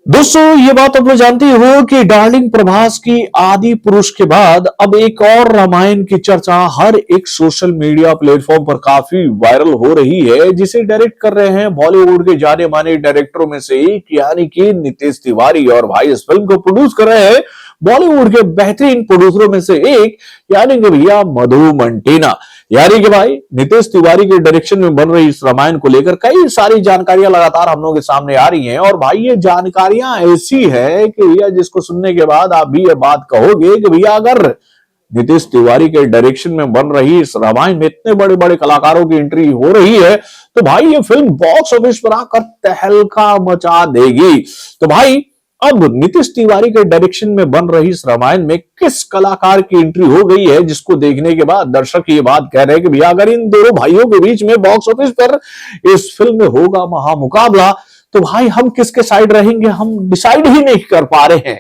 दोस्तों ये बात आप लोग जानते हो कि डार्लिंग प्रभास की आदि पुरुष के बाद अब एक और रामायण की चर्चा हर एक सोशल मीडिया प्लेटफॉर्म पर काफी वायरल हो रही है, जिसे डायरेक्ट कर रहे हैं बॉलीवुड के जाने माने डायरेक्टरों में से एक यानी कि नितेश तिवारी। और भाई इस फिल्म को प्रोड्यूस कर रहे हैं बॉलीवुड के बेहतरीन प्रोड्यूसरों में से एक यानी कि भैया मधु मंटेना। यानी कि भाई नितेश तिवारी के डायरेक्शन में बन रही इस रामायण को लेकर कई सारी जानकारियां लगातार हम लोगों के सामने आ रही हैं। और भाई ये जानकारियां ऐसी है कि भैया जिसको सुनने के बाद आप भी ये बात कहोगे कि भैया अगर नितेश तिवारी के डायरेक्शन में बन रही इस रामायण में इतने बड़े बड़े कलाकारों की एंट्री हो रही है तो भाई ये फिल्म बॉक्स ऑफिस पर आकर तहलका मचा देगी। तो भाई अब नीतीश तिवारी के डायरेक्शन में बन रही इस रामायण में किस कलाकार की एंट्री हो गई है, जिसको देखने के बाद दर्शक ये बात कह रहे हैं कि भैया अगर इन दोनों भाइयों के बीच में बॉक्स ऑफिस पर इस फिल्म में होगा महामुकाबला तो भाई हम किसके साइड रहेंगे हम डिसाइड ही नहीं कर पा रहे हैं।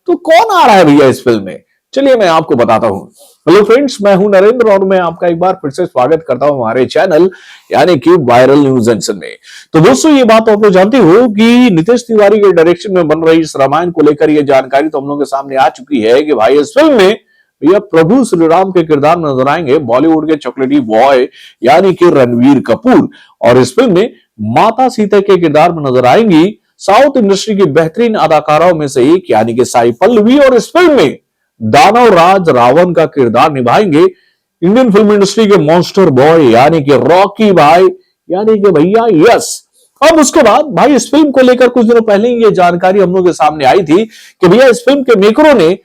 तो कौन आ रहा है भैया इस फिल्म में, चलिए मैं आपको बताता हूं। हेलो फ्रेंड्स, मैं हूं नरेंद्र और मैं आपका एक बार फिर से स्वागत करता हूं हमारे चैनल यानी कि वायरल न्यूज जंक्शन में। तो दोस्तों ये बात आप लोग जानते हो कि नितेश तिवारी के डायरेक्शन में बन रही इस रामायण को लेकर ये जानकारी तो हम लोगों के सामने आ चुकी है कि भाई इस फिल्म में भैया प्रभु श्री राम के किरदार में नजर आएंगे बॉलीवुड के चॉकलेटी बॉय यानी कि रणवीर कपूर। और इस फिल्म में माता सीता के किरदार में नजर आएंगी साउथ इंडस्ट्री की बेहतरीन अदाकाराओं में से एक यानी कि साई पल्लवी। और इस फिल्म में दानव राज रावण का किरदार निभाएंगे इंडियन फिल्म इंडस्ट्री के मॉन्स्टर बॉय यानी कि रॉकी भाई यानी कि भैया यस। अब उसके बाद भाई इस फिल्म को लेकर कुछ दिनों पहले ये जानकारी हम लोग के सामने आई थी कि भैया इस फिल्म के मेकरों ने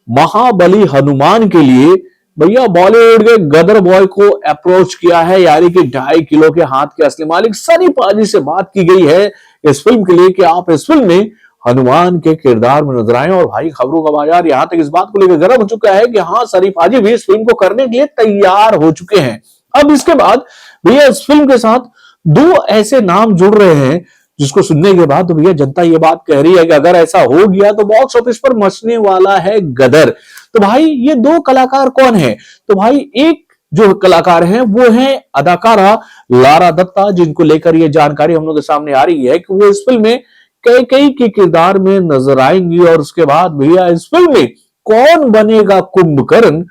महाबली हनुमान के लिए भैया बॉलीवुड के गदर बॉय को अप्रोच किया है यानी कि 2.5 किलो के हाथ के असली मालिक सनी पाजी से बात की गई है इस फिल्म के लिए कि आप इस फिल्म में हनुमान के किरदार में नजर आए। और भाई खबरों का बाजार यहां तक इस बात को लेकर गर्म हो चुका है कि हाँ सनी पाजी भी इस फिल्म को करने के लिए तैयार हो चुके हैं। अब इसके बाद भैया इस फिल्म के साथ दो ऐसे नाम जुड़ रहे हैं जिसको सुनने के बाद तो भैया जनता ये बात कह रही है कि अगर ऐसा हो गया तो बॉक्स ऑफिस पर मचने वाला है गदर। तो भाई ये दो कलाकार कौन है, तो भाई एक जो कलाकार हैं वो है अदाकारा लारा दत्ता, जिनको लेकर ये जानकारी हम लोग के सामने आ रही है कि वो इस फिल्म में कैकेयी के किरदार में नजर आएंगी। और उसके बाद भैया इस फिल्म में कौन बनेगा कुंभकर्ण,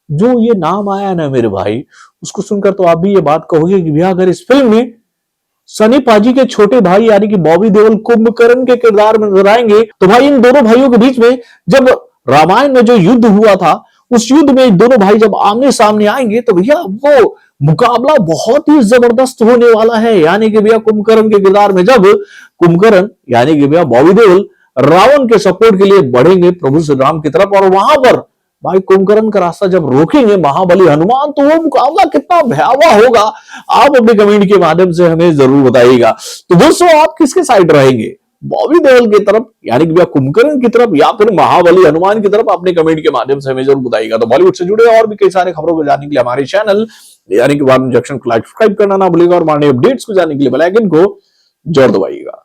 जो ये नाम आया ना मेरे भाई उसको सुनकर तो आप भी ये बात कहोगे कि भैया अगर इस फिल्म में सनी पाजी के छोटे भाई यानी कि बॉबी देओल कुंभकर्ण के किरदार में नजर आएंगे तो भाई इन दोनों भाइयों के बीच में जब रामायण में जो युद्ध हुआ था उस युद्ध में दोनों भाई जब आमने सामने आएंगे तो भैया वो मुकाबला बहुत ही जबरदस्त होने वाला है। यानी कि भैया कुंभकर्ण के किरदार में जब कुंभकर्ण यानी कि भैया बॉबी देओल रावण के सपोर्ट के लिए बढ़ेंगे प्रभु श्री राम की तरफ और वहां पर भाई कुंभकर्ण का रास्ता जब रोकेंगे महाबली हनुमान तो वो मुकाबला कितना भयावह होगा आप अपने कमेंट के माध्यम से हमें जरूर बताइएगा। तो दोस्तों आप किसके साइड रहेंगे, बॉबी देओल की तरफ यानी कि भैया कुंभकर्ण की तरफ या फिर महाबली हनुमान की तरफ, अपने कमेंट के माध्यम से हमें जरूर बताइएगा। तो बॉलीवुड से जुड़े और भी कई सारे खबरों को जानने के लिए हमारे चैनल यानी कि वार्न जंक्शन को लाइक सब्सक्राइब करना ना भूलिएगा और हमारे अपडेट्स को जानने के लिए बेल आइकन को जरूर दबाइएगा।